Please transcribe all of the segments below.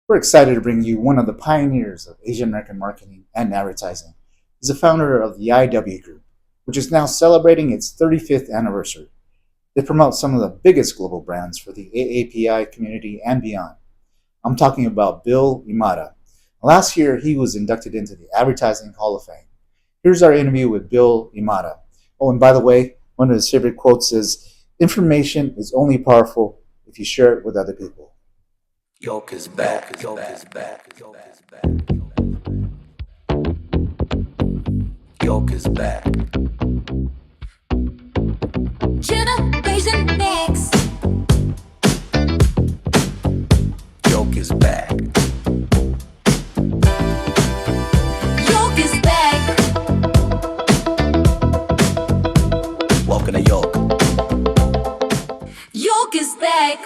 We're excited to bring you one of the pioneers of Asian American marketing and advertising. He's the founder of the IW Group, which is now celebrating its 35th anniversary. They promote some of the biggest global brands for the AAPI community and beyond. I'm talking about Bill Imada. Last year, he was inducted into the Advertising Hall of Fame. Here's our interview with Bill Imada. Oh, and by the way, one of his favorite quotes is, "Information is only powerful if you share it with other people." YOLK is back. YOLK is back. YOLK is back. YOLK is back. Generation Next. YOLK is back. YOLK is back. Welcome to YOLK. YOLK is back.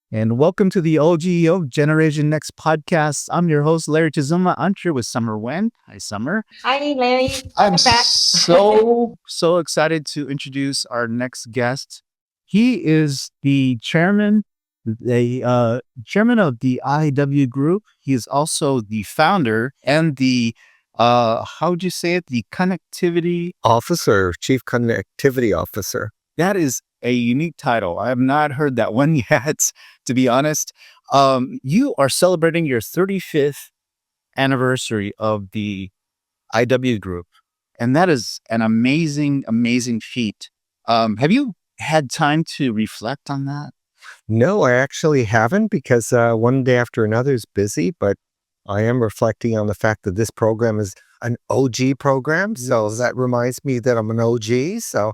And welcome to the OGO Generation Next podcast. I'm your host, Larry Tazuma. I'm here with Sommer Nguyen. Hi, Sommer. Hi, Larry. I'm back. so excited to introduce our next guest. He is the chairman of the IW Group. He is also the founder and the how would you say it? The connectivity officer, chief connectivity officer. That is a unique title. I have not heard that one yet, to be honest. You are celebrating your 35th anniversary of the IW Group, and that is an amazing, amazing feat. Have you had time to reflect on that? No, I actually haven't because one day after another is busy, but I am reflecting on the fact that this program is an OG program. So that reminds me that I'm an OG. So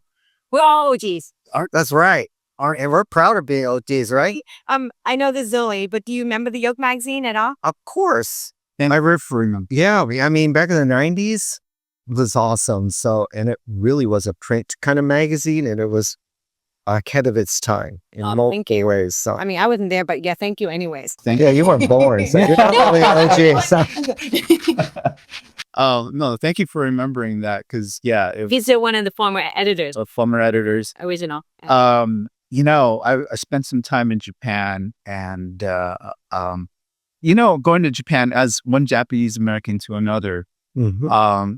We're all OGs. that's right. And we're proud of being OGs, right? I know this Zoe, but do you remember the YOLK Magazine at all? Of course. And I refer them. Yeah. I mean, back in the 90s, it was awesome. So, and it really was a print kind of magazine, and it was ahead of its time in Oh, thank multiple you. ways. So, I mean, I wasn't there, but yeah, thank you anyways. yeah, you weren't born. So you're definitely an OG. So. Oh, no, thank you for remembering that, because, yeah, it was He's still one of the former editors, former editors. original. I spent some time in Japan, and going to Japan as one Japanese American to another, Mhm.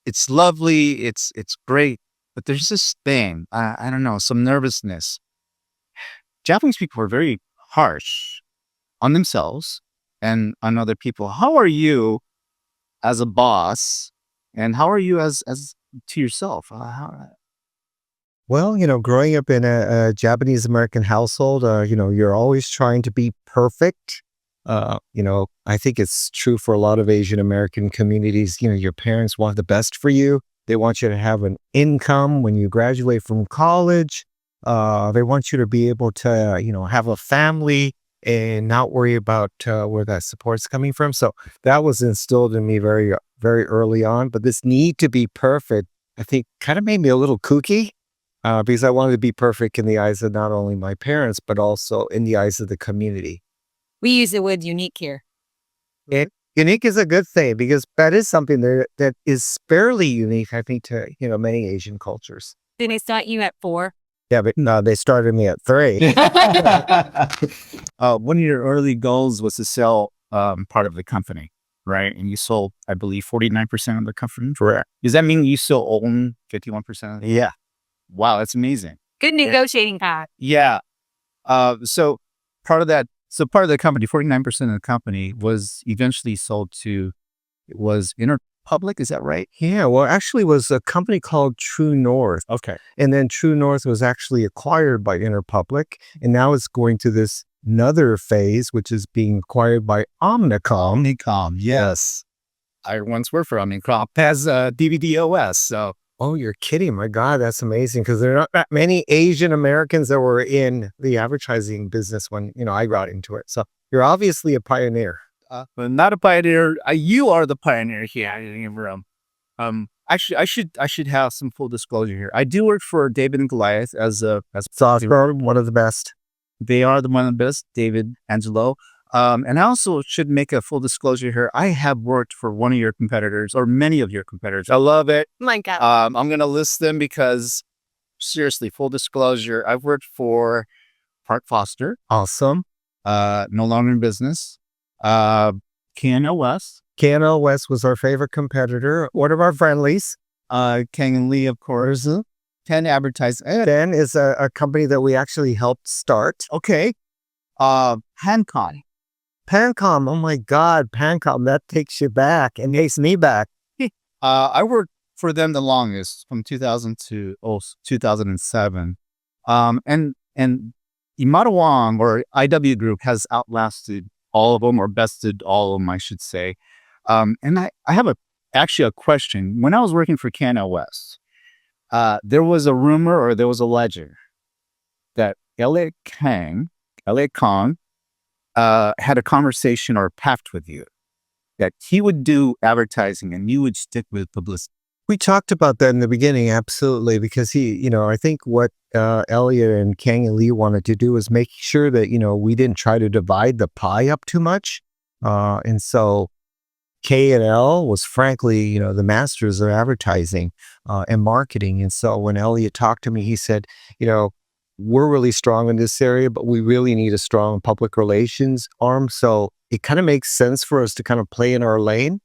it's lovely, it's great, but there's this thing, I don't know, some nervousness. Japanese people are very harsh on themselves and on other people. How are you as a boss, and how are you as to yourself? Well, growing up in a Japanese American household, you're always trying to be perfect. I think it's true for a lot of Asian American communities. Your parents want the best for you. They want you to have an income when you graduate from college. They want you to be able to, have a family and not worry about where that support's coming from. So that was instilled in me very, very early on. But this need to be perfect, I think, kind of made me a little kooky. Because I wanted to be perfect in the eyes of not only my parents, but also in the eyes of the community. We use the word unique here. Unique is a good thing because that is something that is fairly unique, I think, to, many Asian cultures. Did they start you at 4? Yeah, but no, they started me at 3. One of your early goals was to sell part of the company, right? And you sold, I believe, 49% of the company. Correct. Does that mean you still own 51%? Yeah. Wow, that's amazing. Good negotiating power. Yeah. So part of the company, 49% of the company was eventually sold to, it was Interpublic, is that right? Yeah, well, actually it was a company called True North. Okay. And then True North was actually acquired by Interpublic. And now it's going to this another phase, which is being acquired by Omnicom. Omnicom, yes. I once worked for Omnicom as DVD OS, so. Oh, you're kidding. My God, that's amazing. Because there are not that many Asian Americans that were in the advertising business when, I got into it. So you're obviously a pioneer. But not a pioneer. You are the pioneer here. Actually, I should have some full disclosure here. I do work for David and Goliath as one of the best. They are one of the best, David, Angelo. And I also should make a full disclosure here. I have worked for one of your competitors, or many of your competitors. I love it. Oh my God. I'm going to list them because, seriously, full disclosure, I've worked for Park Foster, Awesome. no longer in business. KNOS, KNL West was our favorite competitor, one of our friendlies. Kang and Lee, of course. 10 Advertising. Then is a company that we actually helped start. Okay. Hancon. Pancom, oh my God, Pancom, that takes you back and takes me back. I worked for them the longest, from 2000 to 2007. And Imada Wong, or IW Group, has outlasted all of them, or bested all of them, I should say. And I have actually a question. When I was working for KNOS, there was a rumor, or there was a legend, that Elliot Kong had a conversation or a pact with you, that he would do advertising and you would stick with publicity. We talked about that in the beginning, absolutely, because I think what Elliot and Kang and Lee wanted to do was make sure that, we didn't try to divide the pie up too much. And so K&L was frankly, the masters of advertising and marketing. And so when Elliot talked to me, he said, we're really strong in this area, but we really need a strong public relations arm. So it kind of makes sense for us to kind of play in our lane.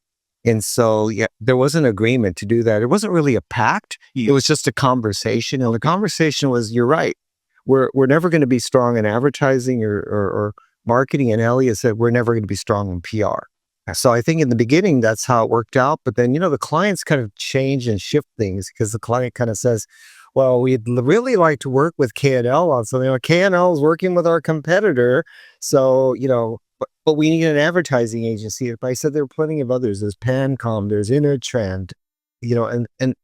And so, there was an agreement to do that. It wasn't really a pact. It was just a conversation. And the conversation was, you're right. We're never going to be strong in advertising or marketing. And Elliot said, we're never going to be strong in PR. So I think in the beginning, that's how it worked out. But then, the clients kind of change and shift things, because the client kind of says, well, we'd really like to work with K&L on something. K&L is working with our competitor. So, but we need an advertising agency. But I said there are plenty of others. There's Pancom, there's Intertrend, and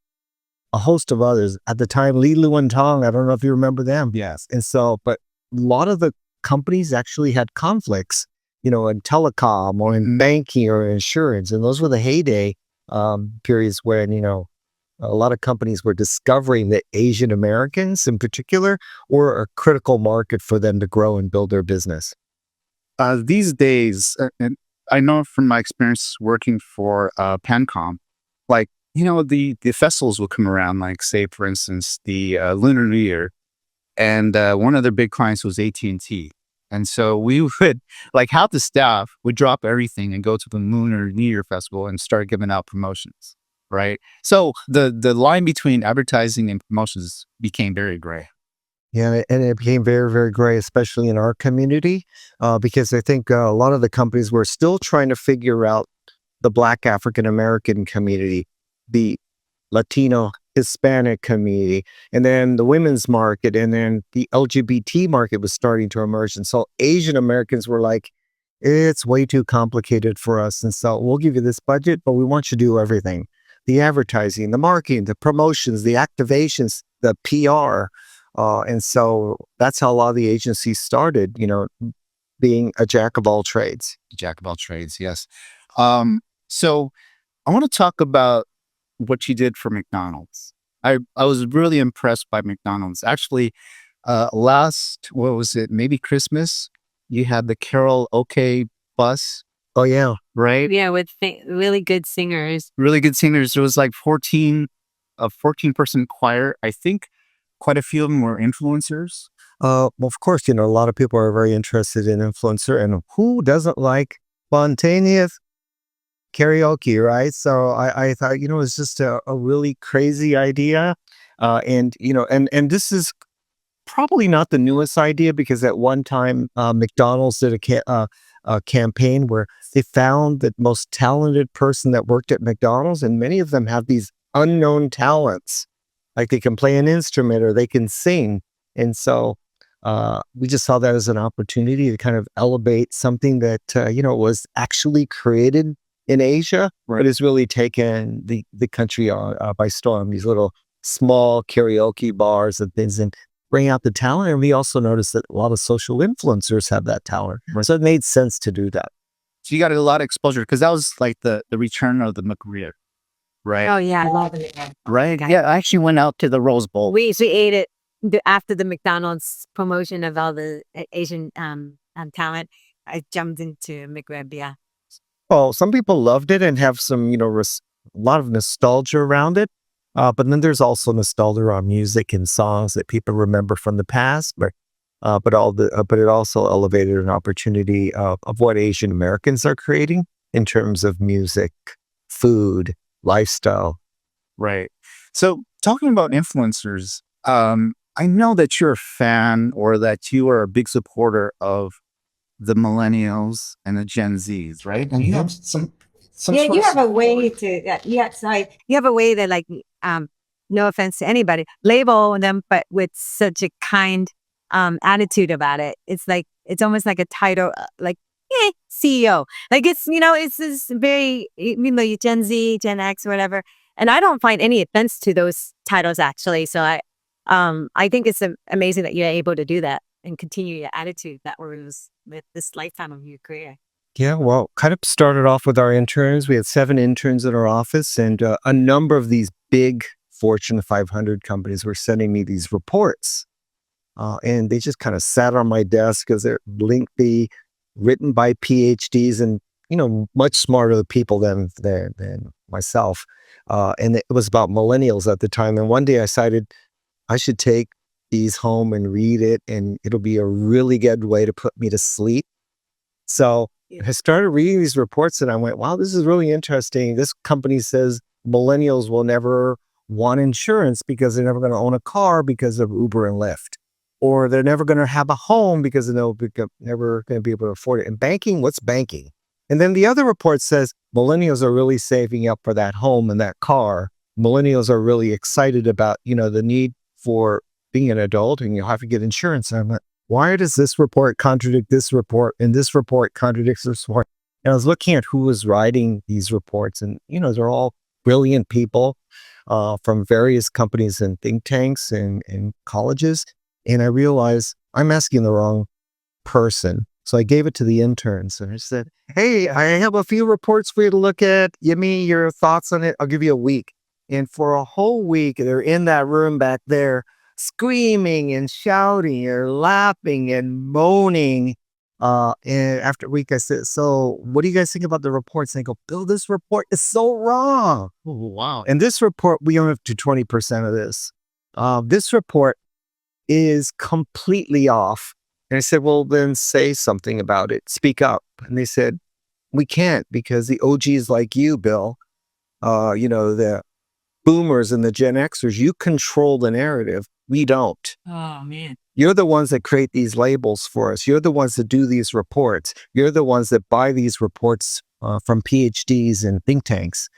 a host of others. At the time, Li Luan Tong, I don't know if you remember them. Yes. And so, but a lot of the companies actually had conflicts, in telecom or in banking or insurance. And those were the heyday periods when, a lot of companies were discovering that Asian Americans in particular were a critical market for them to grow and build their business. These days, and I know from my experience working for Pancom, like, the festivals will come around, like, say, for instance, the Lunar New Year, and one of their big clients was AT&T. And so we would, like, half the staff would drop everything and go to the Lunar New Year festival and start giving out promotions, right? So the line between advertising and promotions became very gray. Yeah, and it became very, very gray, especially in our community, because I think a lot of the companies were still trying to figure out the Black African American community, the Latino Hispanic community, and then the women's market, and then the LGBT market was starting to emerge. And so Asian Americans were like, it's way too complicated for us. And so we'll give you this budget, but we want you to do everything. The advertising, the marketing, the promotions, the activations, the PR. And so that's how a lot of the agencies started, being a jack of all trades. Jack of all trades, yes. So I want to talk about what you did for McDonald's. I was really impressed by McDonald's. Actually, what was it? Maybe Christmas, you had the karaoke bus. Oh, yeah. Right? Yeah, with really good singers. Really good singers. There was like 14-person choir. I think quite a few of them were influencers. Well, of course, a lot of people are very interested in influencer, and who doesn't like spontaneous karaoke, right? So I thought, it's just a really crazy idea. And this is probably not the newest idea, because at one time, McDonald's did a campaign where they found the most talented person that worked at McDonald's, and many of them have these unknown talents. Like they can play an instrument or they can sing. And so we just saw that as an opportunity to kind of elevate something that, was actually created in Asia, but has really taken the country by storm. These little small karaoke bars and things, and bring out the talent. And we also noticed that a lot of social influencers have that talent. Right. So it made sense to do that. So you got a lot of exposure, because that was like the return of the McRib. Right. Oh, yeah, I love it. Right. Yeah, I actually went out to the Rose Bowl. We ate it after the McDonald's promotion of all the Asian talent. I jumped into McRib, yeah. Well, some people loved it and have some, a lot of nostalgia around it. But then there's also nostalgia on music and songs that people remember from the past. But but it also elevated an opportunity of what Asian Americans are creating in terms of music, food, lifestyle. Right. So talking about influencers, I know that you're a fan or that you are a big supporter of the millennials and the Gen Zs, right? And you have some Yeah, sort you of have a support. way to sorry. You have a way to like no offense to anybody, label them but with such a kind attitude about it. It's like it's almost like a title like CEO. Like it's this very you Gen Z, Gen X, whatever. And I don't find any offense to those titles actually. So I think it's amazing that you're able to do that and continue your attitude that was with this lifetime of your career. Yeah, well, kind of started off with our interns. We had 7 interns in our office, and a number of these big Fortune 500 companies were sending me these reports. And they just kind of sat on my desk because they're lengthy, written by PhDs and, much smarter people than myself. And it was about millennials at the time. And one day I decided I should take these home and read it, and it'll be a really good way to put me to sleep. So I started reading these reports and I went, wow, this is really interesting. This company says millennials will never want insurance because they're never going to own a car because of Uber and Lyft. Or they're never going to have a home because they'll never going to be able to afford it. And banking, what's banking? And then the other report says millennials are really saving up for that home and that car. Millennials are really excited about, the need for being an adult and you have to get insurance. And I'm like, why does this report contradict this report and this report contradicts this report? And I was looking at who was writing these reports and, they're all brilliant people from various companies and think tanks and colleges. And I realized I'm asking the wrong person. So I gave it to the interns and I said, hey, I have a few reports for you to look at. Give me your thoughts on it. I'll give you a week. And for a whole week, they're in that room back there screaming and shouting or laughing and moaning. And after a week, I said, so what do you guys think about the reports? And they go, Bill, this report is so wrong. Oh, wow. And this report, we own up to 20% of this. This report is completely off. And I said, well, then say something about it. Speak up. And they said, we can't because the OGs like you, Bill, the boomers and the Gen Xers, you control the narrative. We don't. Oh, man. You're the ones that create these labels for us. You're the ones that do these reports. You're the ones that buy these reports from PhDs and think tanks.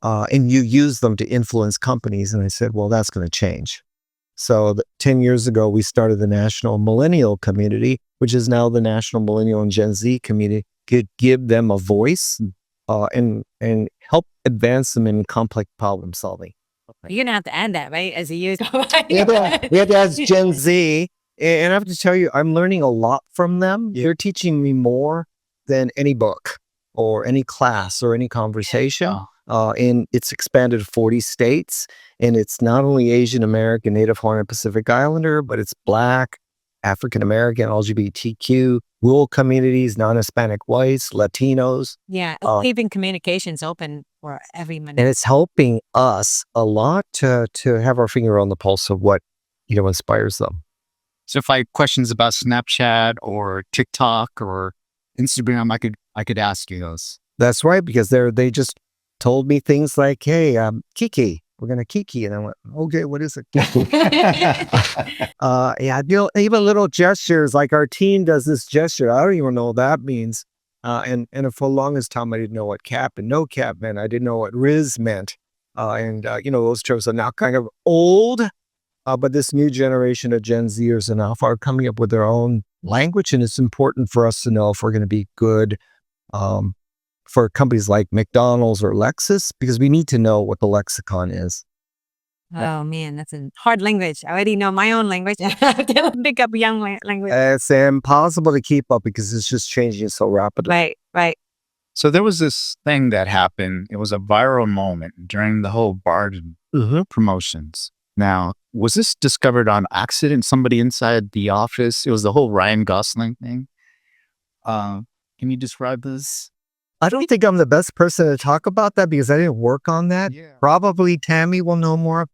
And you use them to influence companies. And I said, well, that's going to change. So 10 years ago, we started the National Millennial Community, which is now the National Millennial and Gen Z Community, could give them a voice and help advance them in complex problem solving. You're going to have to add that, right? As a years go by. We have to ask Gen Z. And I have to tell you, I'm learning a lot from them. They're teaching me more than any book or any class or any conversation. And it's expanded to 40 states. And it's not only Asian American, Native Hawaiian, Pacific Islander, but it's Black, African American, LGBTQ, rural communities, non-Hispanic whites, Latinos. Yeah, keeping communications open for everyone. And it's helping us a lot to have our finger on the pulse of what, inspires them. So if I had questions about Snapchat or TikTok or Instagram, I could ask you those. That's right, because they just told me things like, hey, Kiki, we're going to Kiki. And I went, okay, what is it? Even little gestures like our team does this gesture. I don't even know what that means. And for the longest time, I didn't know what cap and no cap meant. I didn't know what Riz meant. Those terms are now kind of old. But this new generation of Gen Zers and Alpha are coming up with their own language. And it's important for us to know if we're going to be good for companies like McDonald's or Lexus, because we need to know what the lexicon is. Oh, man, that's a hard language. I already know my own language. I have to pick up young language. It's impossible to keep up because it's just changing so rapidly. Right. So there was this thing that happened. It was a viral moment during the whole Bard promotions. Now, was this discovered on accident? Somebody inside the office? It was the whole Ryan Gosling thing. Can you describe this? I don't think I'm the best person to talk about that because I didn't work on that. Yeah. Probably Tammy will know more.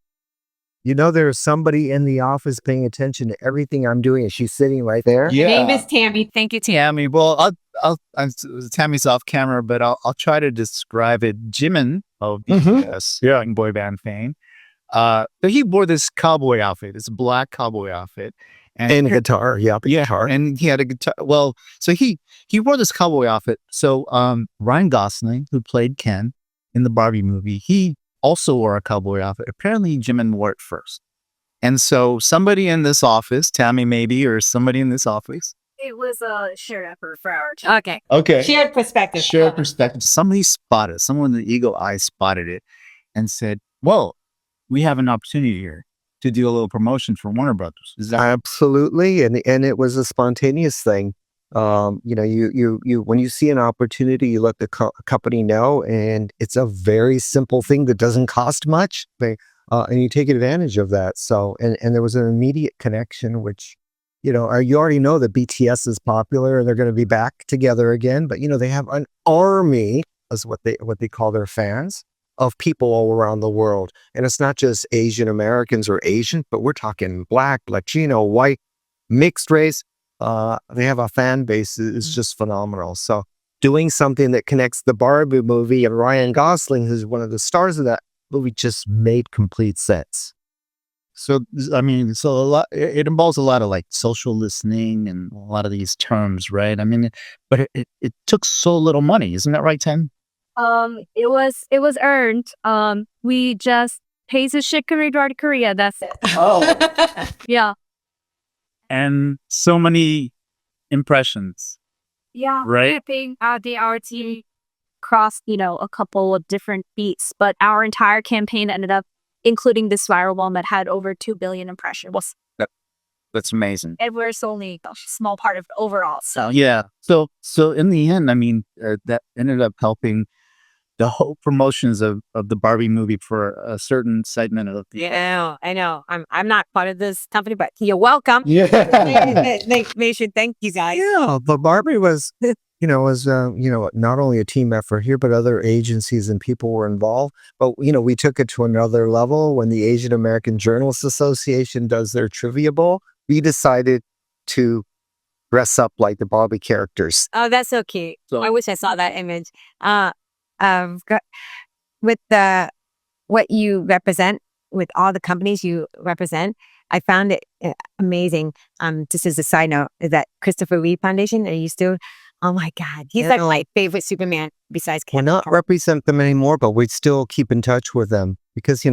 You know, there's somebody in the office paying attention to everything I'm doing, and she's sitting right there. Yeah. Name is Tammy. Thank you, Tammy. Tammy. Well, Tammy's off camera, but I'll try to describe it. Jimin of BTS, young boy band fame. So he wore this cowboy outfit, this black cowboy outfit, And a guitar, guitar. and he had a guitar. Well, so he wore this cowboy outfit. So Ryan Gosling, who played Ken in the Barbie movie, he also wore a cowboy outfit. Apparently, Jimin wore it first. And so somebody in this office, Tammy maybe, or somebody in this office. It was a shared effort for our team. Okay. Okay. Shared perspective. Shared perspective. Somebody spotted, someone with the eagle eye spotted it and said, well, we have an opportunity here to do a little promotion for Warner Brothers. Is that Absolutely, and it was a spontaneous thing. You know, you when you see an opportunity, you let the company know, and it's a very simple thing that doesn't cost much, and you take advantage of that. So, and there was an immediate connection, which, you know, you already know that BTS is popular and they're going to be back together again, but you know, they have an army, as what they call their fans, of people all around the world. And it's not just Asian Americans or Asian, but we're talking Black, Latino, white, mixed race. They have a fan base is just phenomenal. So doing something that connects the Barbie movie and Ryan Gosling, who's one of the stars of that movie, just made complete sense. so? I mean, so a lot. It involves a lot of like social listening and a lot of these terms, right? I mean, but it took so little money, isn't that right, Ten? It was earned. We just pays a shit to Korea. That's it. Oh, Yeah. and so many impressions, Yeah. right? I think our team crossed, a couple of different beats, but our entire campaign ended up including this viral one that had over 2 billion impressions. That's amazing. And we're only a small part of it overall. So Yeah. So in the end, I mean, that ended up helping the whole promotions of the Barbie movie for a certain segment of the. Yeah, I know. I'm not part of this company, but you're welcome. Yeah. They should thank you guys. Yeah, but Barbie was, not only a team effort here, but other agencies and people were involved. But, we took it to another level. When the Asian American Journalists Association does their trivia bowl, we decided to dress up like the Barbie characters. Oh, that's so cute. So- I wish I saw that image. With what you represent, with all the companies you represent, I found it amazing. Just as a side note, is that Christopher Reeve Foundation? Are you still? Oh my God, he's like my favorite Superman besides We're not represent them anymore, but we still keep in touch with them because,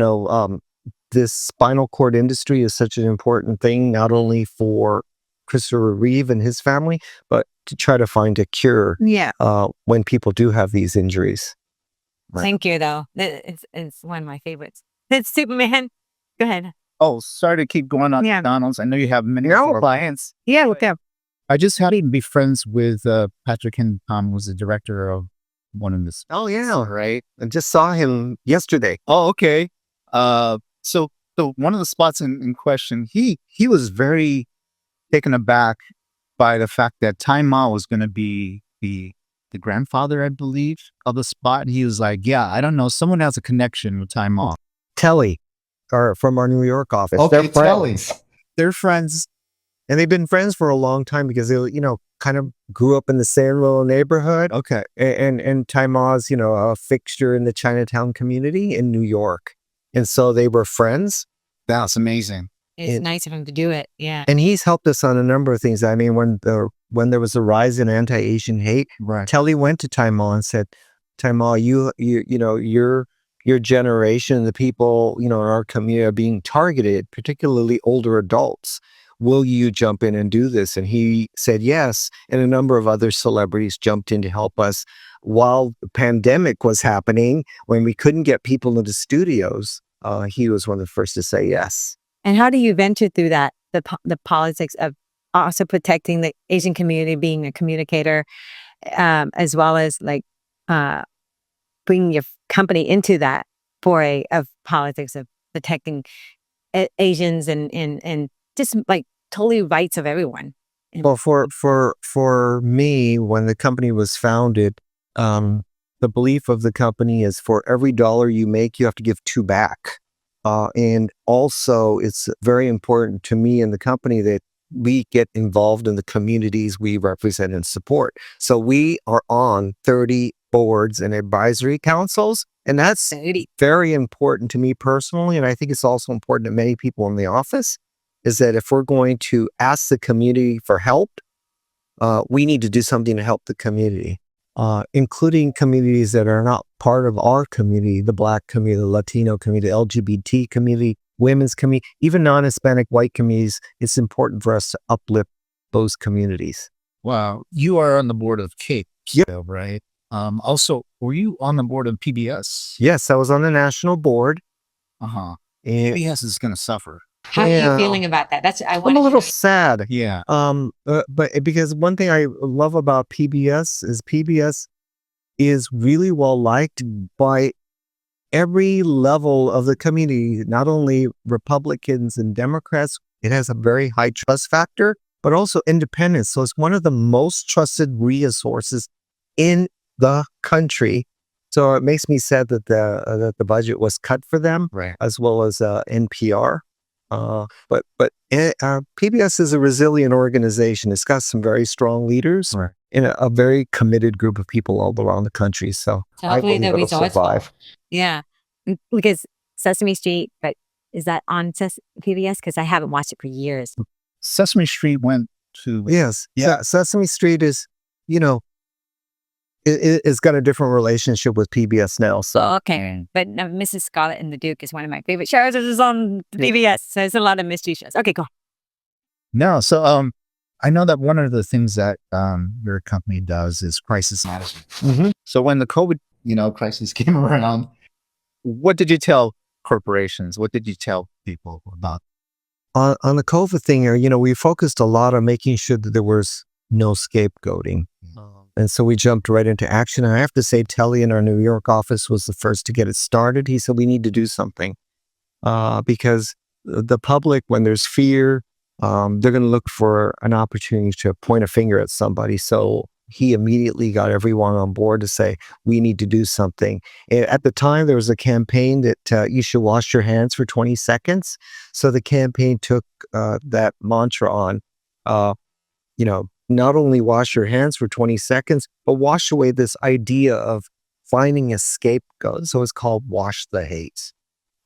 this spinal cord industry is such an important thing, not only for Christopher Reeve and his family, but to try to find a cure Yeah. when people do have these injuries. Right. Thank you, though. It's one of my favorites. It's Superman. Go ahead. Oh, sorry to keep going on Yeah. McDonald's. I know you have many No. more clients. Yeah, with them. I just happened to be friends with Patrick Tom, who's the director of one of this. Oh, yeah, right. I just saw him yesterday. Oh, okay. So one of the spots in question, he was very taken aback by the fact that Tai Ma was going to be the grandfather, I believe, of the spot. And he was like, yeah, I don't know. Someone has a connection with Tai Ma. Telly, from our New York office. Okay, They're Telly. friends. They're friends. And they've been friends for a long time because they, kind of grew up in the same little neighborhood. Okay. And Tai Ma's, a fixture in the Chinatown community in New York. And so they were friends. That's amazing. It's nice of him to do it. Yeah. And he's helped us on a number of things. I mean, when there was a rise in anti-Asian hate, Right. Telly went to Tai Ma and said, Tai Ma, your generation, the people, in our community are being targeted, particularly older adults. Will you jump in and do this? And he said yes. And a number of other celebrities jumped in to help us while the pandemic was happening, when we couldn't get people into studios. He was one of the first to say yes. And how do you venture through that, the politics of also protecting the Asian community, being a communicator, as well as bringing your company into that foray of politics of protecting Asians and just totally rights of everyone? Well, for me, when the company was founded, the belief of the company is for every dollar you make, you have to give $2 back. And also, it's very important to me and the company that we get involved in the communities we represent and support. So we are on 30 boards and advisory councils, and that's very important to me personally. And I think it's also important to many people in the office, is that if we're going to ask the community for help, we need to do something to help the community, including communities that are not part of our community, the Black community, the Latino community, the LGBT community, women's community, even non-Hispanic white communities. It's important for us to uplift those communities. Wow. You are on the board of CAPE, Yep. right? Also, were you on the board of PBS? Yes, I was on the national board. Uh-huh. And PBS is going to suffer. How are you feeling about that? I'm a little sad. Yeah. But because one thing I love about PBS is really well liked by every level of the community, not only Republicans and Democrats. It has a very high trust factor, but also independence. So it's one of the most trusted resources in the country. So it makes me sad that the budget was cut for them, Right. as well as NPR. But PBS is a resilient organization. It's got some very strong leaders, Right. and a very committed group of people all around the country. So I hopefully believe the it'll results survive. Yeah. Because Sesame Street, but is that on PBS? Because I haven't watched it for years. Sesame Street went to... Yes. Yeah. Sesame Street is, it's got a different relationship with PBS now. So Okay. But Mrs. Scarlet and the Duke is one of my favorite shows. It is on PBS. So there's a lot of mystery shows. Okay, go. No, so I know that one of the things that your company does is crisis management. Mhm. So when the COVID, crisis came around, what did you tell corporations? What did you tell people about? on the COVID thing, we focused a lot on making sure that there was no scapegoating. And so we jumped right into action. And I have to say, Telly in our New York office was the first to get it started. He said, we need to do something because the public, when there's fear, they're going to look for an opportunity to point a finger at somebody. So he immediately got everyone on board to say, we need to do something. And at the time, there was a campaign that you should wash your hands for 20 seconds. So the campaign took that mantra on, not only wash your hands for 20 seconds, but wash away this idea of finding a scapegoat. So it's called Wash the Hate.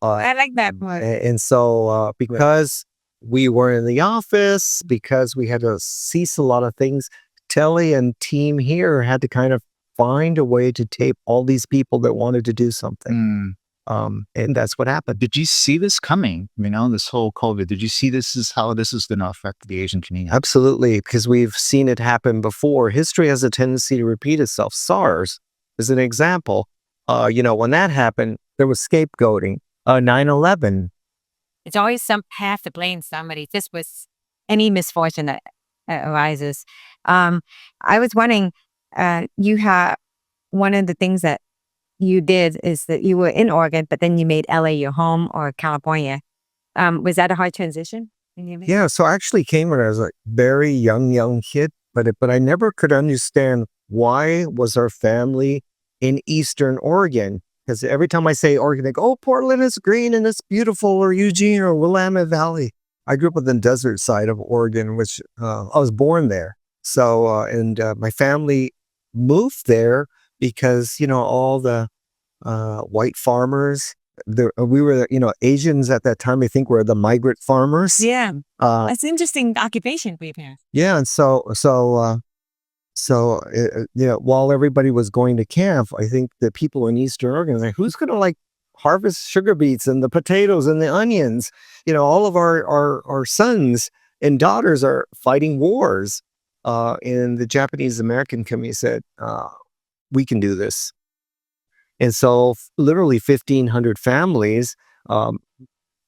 I like that one. And so because we were in the office, because we had to cease a lot of things, Telly and team here had to kind of find a way to tape all these people that wanted to do something. And that's what happened. Did you see this coming? This whole COVID, did you see this is how this is going to affect the Asian community? Absolutely, because we've seen it happen before. History has a tendency to repeat itself. SARS is an example. When that happened, there was scapegoating. 9/11. It's always some path to blame somebody. This was any misfortune that arises. I was wondering, you have one of the things that you did is that you were in Oregon, but then you made LA your home, or California. Was that a hard transition? Yeah, so I actually came when I was a very young kid, but I never could understand why was our family in Eastern Oregon. Because every time I say Oregon, they go, oh, Portland is green and it's beautiful, or Eugene or Willamette Valley. I grew up in the desert side of Oregon, which I was born there. So, my family moved there because, all the white farmers, we were, Asians at that time, I think, were the migrant farmers. Yeah. Uh, That's an interesting occupation for your parents. yeah. And while everybody was going to camp, I think the people in Eastern Oregon, like, who's going to harvest sugar beets and the potatoes and the onions? All of our sons and daughters are fighting wars. And the Japanese American community said, we can do this. And so literally 1,500 families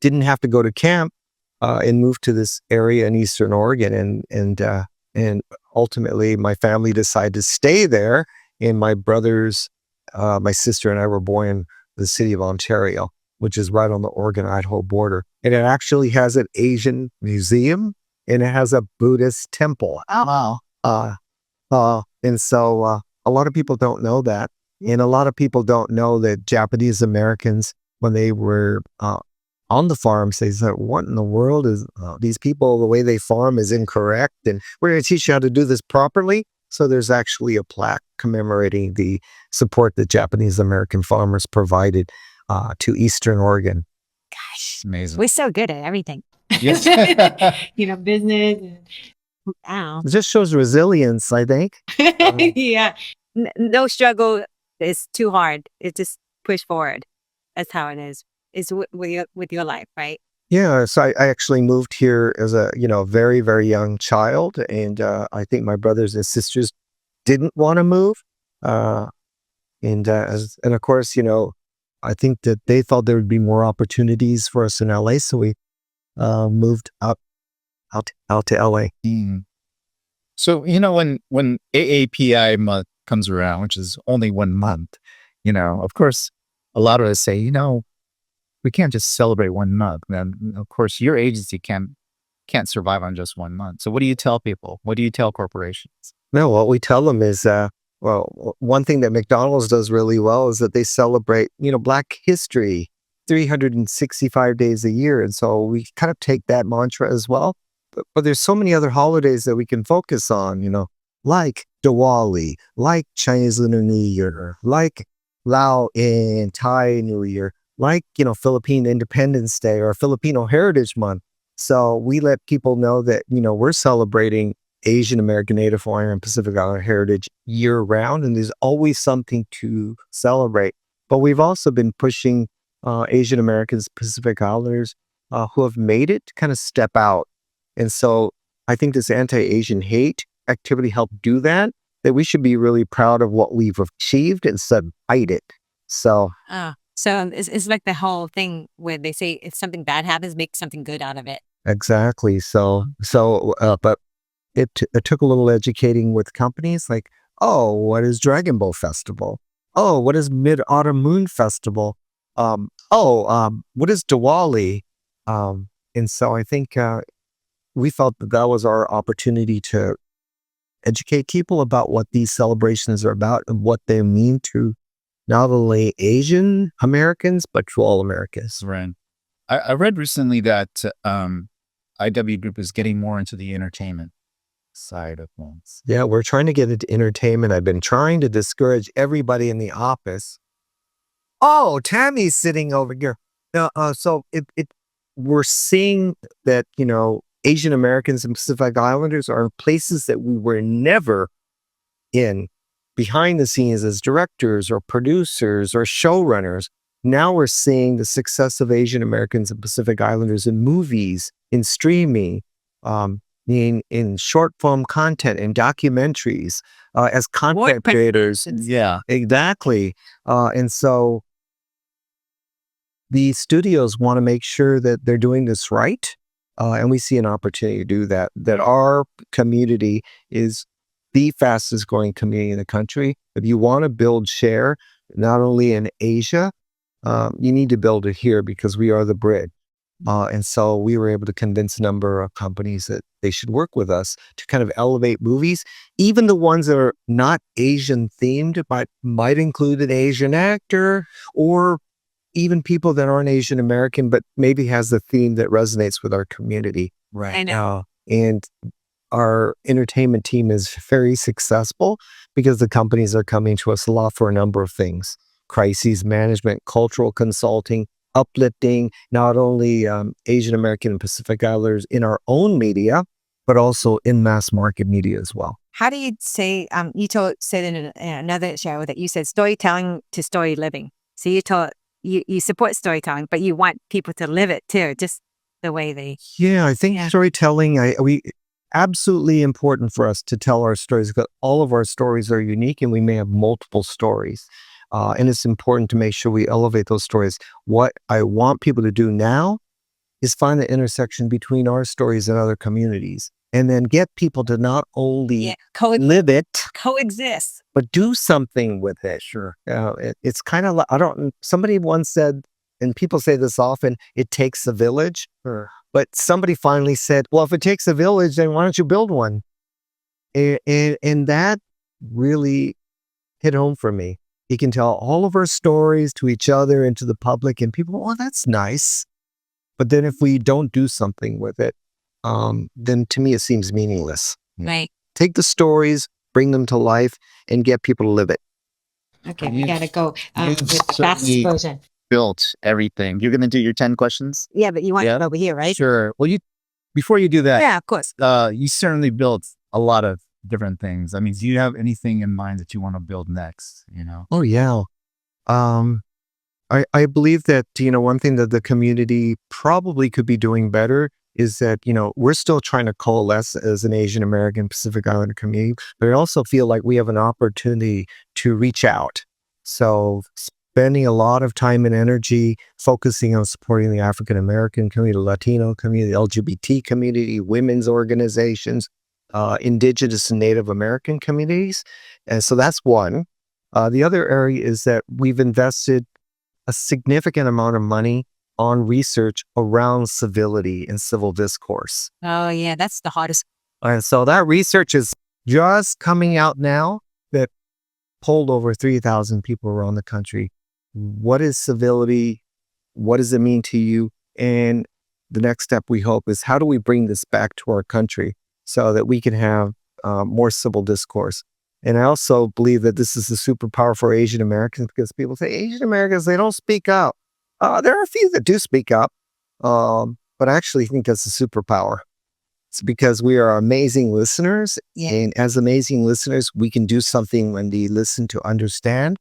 didn't have to go to camp and moved to this area in Eastern Oregon. And ultimately, my family decided to stay there. And my brothers, my sister and I were born in the city of Ontario, which is right on the Oregon-Idaho border. And it actually has an Asian museum, and it has a Buddhist temple. Wow. And so a lot of people don't know that. And a lot of people don't know that Japanese Americans, when they were on the farms. They said, what in the world is these people, the way they farm is incorrect. And we're going to teach you how to do this properly. So there's actually a plaque commemorating the support that Japanese American farmers provided to Eastern Oregon. Gosh, Amazing. we're so good at everything. Yes. Business. Wow. It just shows resilience, I think. Yeah. No struggle is too hard. It just push forward. That's how it is. It's with your life, right? Yeah, so I actually moved here as a very, very young child, and I think my brothers and sisters didn't want to move, and of course, I think that they thought there would be more opportunities for us in LA, so we moved out to LA. Mm. So when AAPI month comes around, which is only 1 month, of course, a lot of us say, we can't just celebrate 1 month. And of course, your agency can't survive on just 1 month. So what do you tell people? What do you tell corporations? No, what we tell them is, one thing that McDonald's does really well is that they celebrate, Black history 365 days a year. And so we kind of take that mantra as well. But there's so many other holidays that we can focus on, like Diwali, like Chinese Lunar New Year, like Lao and Thai New Year, like, Philippine Independence Day or Filipino Heritage Month. So we let people know that, we're celebrating Asian American, Native Hawaiian, and Pacific Islander heritage year round, and there's always something to celebrate. But we've also been pushing Asian Americans, Pacific Islanders who have made it to kind of step out. And so I think this anti-Asian hate activity helped do that we should be really proud of what we've achieved instead of fight it. So it's like the whole thing where they say if something bad happens, make something good out of it. exactly. But it took a little educating with companies like, oh, what is Dragon Boat Festival? Oh, what is Mid-Autumn Moon Festival? What is Diwali? And so I think we felt that was our opportunity to educate people about what these celebrations are about and what they mean to not only Asian Americans, but to all Americans. Right. I read recently that IW Group is getting more into the entertainment side of things. Yeah, we're trying to get into entertainment. I've been trying to discourage everybody in the office. Oh, Tammy's sitting over here. We're seeing that, Asian Americans and Pacific Islanders are in places that we were never in behind the scenes as directors or producers or showrunners. Now we're seeing the success of Asian Americans and Pacific Islanders in movies, in streaming, in short form content, in documentaries, as content creators. Yeah. Exactly. And so the studios want to make sure that they're doing this right. And we see an opportunity to do that our community is the fastest growing community in the country. If you want to build share, not only in Asia, you need to build it here because we are the bridge. And so we were able to convince a number of companies that they should work with us to kind of elevate movies, even the ones that are not Asian themed, but might include an Asian actor or even people that aren't Asian American, but maybe has the theme that resonates with our community. Right. I know. And our entertainment team is very successful because the companies are coming to us a lot for a number of things: crises management, cultural consulting, uplifting, not only Asian American and Pacific Islanders in our own media, but also in mass market media as well. How do you say, said in another show that you said storytelling to story living. So you support storytelling, but you want people to live it too, just the way they. Yeah, I think storytelling, absolutely important for us to tell our stories because all of our stories are unique and we may have multiple stories. And it's important to make sure we elevate those stories. What I want people to do now is find the intersection between our stories and other communities and then get people to not only live it, coexist, but do something with it. Sure. It's kind of like, somebody once said, and people say this often, it takes a village. Sure. But somebody finally said, well, if it takes a village, then why don't you build one? And that really hit home for me. You can tell all of our stories to each other and to the public, and people, oh, that's nice. But then if we don't do something with it, then to me it seems meaningless. Right. Take the stories, bring them to life, and get people to live it. Okay, we gotta go you with the fast certainly- version. Built everything. You're gonna do your 10 questions? Yeah, but you want Yeah. it over here, right? Sure. Well, before you do that, Yeah, of course. you certainly built a lot of different things. I mean, do you have anything in mind that you want to build next? Oh yeah. I believe that, one thing that the community probably could be doing better is that, we're still trying to coalesce as an Asian American Pacific Islander community, but I also feel like we have an opportunity to reach out. So spending a lot of time and energy focusing on supporting the African American community, the Latino community, the LGBT community, women's organizations, Indigenous and Native American communities. And so that's one. The other area is that we've invested a significant amount of money on research around civility and civil discourse. Oh yeah, that's the hardest. And so that research is just coming out now that polled over 3,000 people around the country. What is civility? What does it mean to you? And the next step we hope is how do we bring this back to our country so that we can have more civil discourse? And I also believe that this is a superpower for Asian Americans because people say Asian Americans, they don't speak up. There are a few that do speak up, but I actually think that's a superpower. It's because we are amazing listeners. Yeah. And as amazing listeners, we can do something when they listen to understand.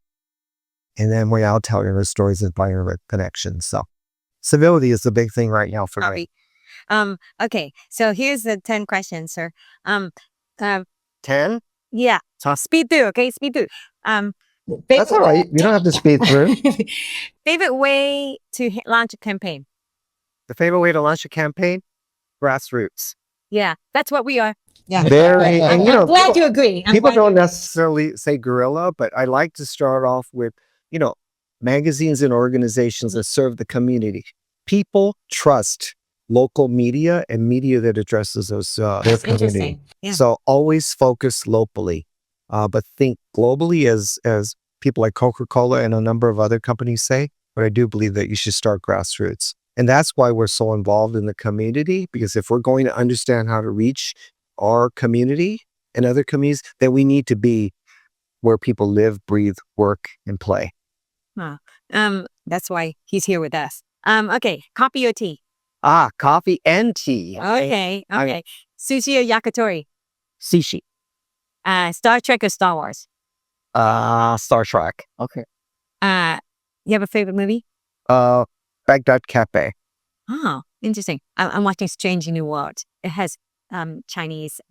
And then we're out telling our stories and finding our connections. So civility is the big thing right now for me. Okay, so here's the 10 questions, sir. 10? Yeah. Tough. Speed through, okay? Speed through. That's all right. You don't have to speed through. Favorite way to launch a campaign? The favorite way to launch a campaign? Grassroots. Yeah, that's what we are. Yeah. Very, and I'm glad you agree. people don't necessarily say guerrilla, but I like to start off with, magazines and organizations that serve the community. People trust local media and media that addresses those their That's community. interesting. Yeah. So always focus locally, but think globally, as people like Coca-Cola and a number of other companies say. But I do believe that you should start grassroots, and that's why we're so involved in the community. Because if we're going to understand how to reach our community and other communities, then we need to be where people live, breathe, work, and play. That's why he's here with us. Okay, coffee or tea? Coffee and tea. Okay. Sushi or yakitori? Sushi. Star Trek or Star Wars? Star Trek. Okay. You have a favorite movie? Baghdad Cafe. Oh, interesting. I'm watching Strange New World. It has Chinese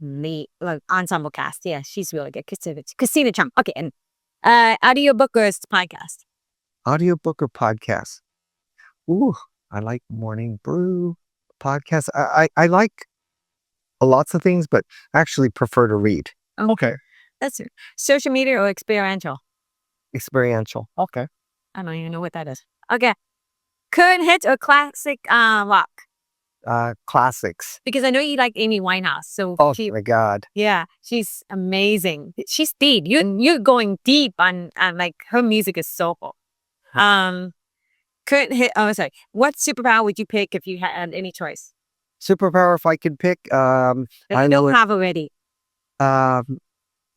ensemble cast. Yeah, she's really good. Christina Chung. Okay, and audiobook or podcast? Audiobook or podcast? Ooh, I like Morning Brew podcast. I like lots of things, but I actually prefer to read. Okay. That's it. Social media or experiential? Experiential. Okay. I don't even know what that is. Okay. Current hit or classic rock? Classics. Because I know you like Amy Winehouse. So Oh my God. yeah, she's amazing. She's deep. You're going deep on like her music is soulful. Current hit. Oh, sorry. What superpower would you pick if you had any choice? Superpower, if I could pick, That I you know don't have already.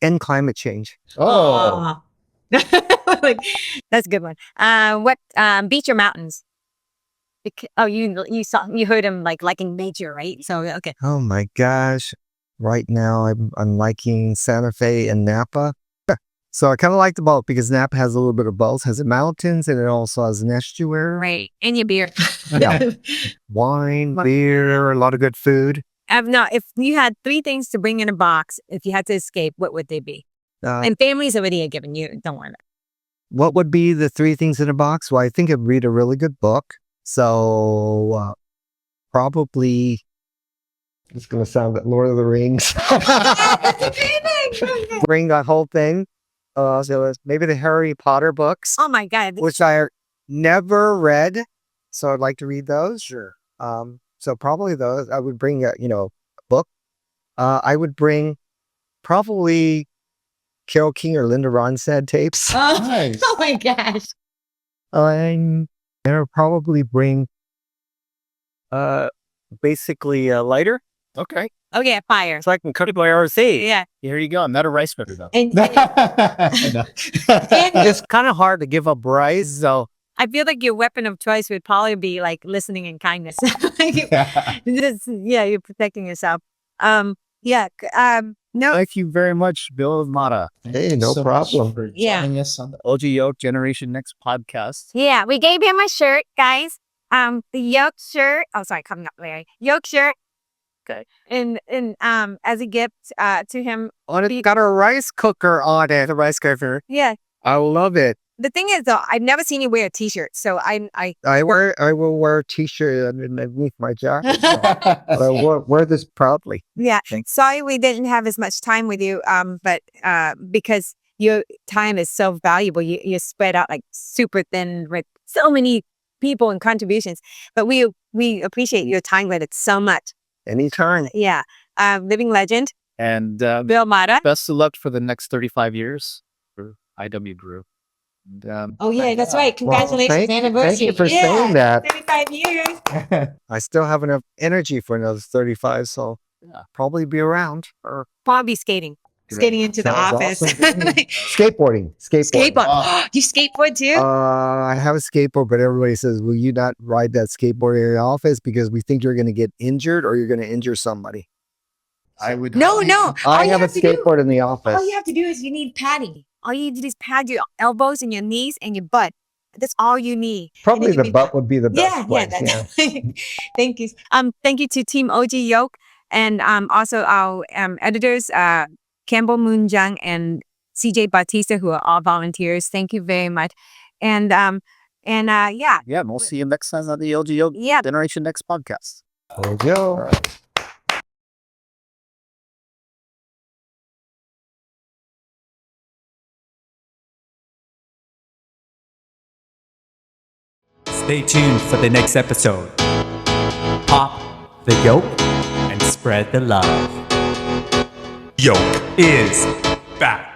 end climate change. Oh. Like, that's a good one. What beach or mountains? You heard him liking nature, right? So okay. Oh my gosh. Right now I'm liking Santa Fe and Napa. So I kind of like the both because Napa has a little bit of both. Has the mountains and it also has an estuary. Right. And your beer. Yeah. Wine, beer, a lot of good food. No, if you had 3 things to bring in a box, if you had to escape, what would they be? And family's already a given. You don't want it. What would be the 3 things in a box? Well, I think I'd read a really good book. So probably, it's going to sound like Lord of the Rings. Bring that whole thing. So maybe the Harry Potter books, Oh my God. which I never read. So I'd like to read those. Sure. So probably those. I would bring a book. I would bring probably Carole King or Linda Ronstadt tapes. Nice. Oh my gosh. And I would probably bring Basically a lighter. Okay. Oh yeah, fire. So I can cut it by RC. Yeah. Here you go. I'm not a rice cooker though. And It's kind of hard to give up rice. So I feel like your weapon of choice would probably be like listening and kindness. You're protecting yourself. No, Thank you very much, Bill Imada. hey, no So much problem. for Yeah. joining us on the OG Yoke Generation Next podcast. yeah, we gave him a shirt, guys. The yoke shirt. Oh, sorry, coming up, Larry. Yoke shirt. Good. And as a gift to him. On it, got a rice cooker on it. A rice cooker. Yeah. I love it. The thing is, though, I've never seen you wear a T-shirt, so I will wear a T-shirt underneath my jacket. But I wear this proudly. yeah. Thanks. Sorry we didn't have as much time with you, but because your time is so valuable, you're spread out like super thin with so many people and contributions. But we appreciate your time with it so much. Anytime. Yeah. Living legend, And Bill Mata. best of luck for the next 35 years for IW Group. And, Oh yeah, that's right. Well, Congratulations, thank you for saying that. 35 years. I still have enough energy for another 35, so Yeah. probably be around. Or Probably skating. Skating into the Sounds office. awesome. Skateboarding. Skateboard. You skateboard too? I have a skateboard, but everybody says, "Will you not ride that skateboard in your office because we think you're going to get injured or you're going to injure somebody?" I would. No. I All you have a to do- skateboard in the office. All you have to do is you need padding. All you need to do is pad your elbows and your knees and your butt. That's all you need. Probably And it the can be- butt would be the best Yeah, place. that's thank you. Thank you to Team OG Yoke and also our editors, Campbell Moon Jung and CJ Bautista, who are all volunteers. Thank you very much. And yeah. Yeah, and we'll see you next time on the OG Yoke Yeah. Generation Next podcast. Oh, Joe. Stay tuned for the next episode. Pop the yolk and spread the love. Yolk is back.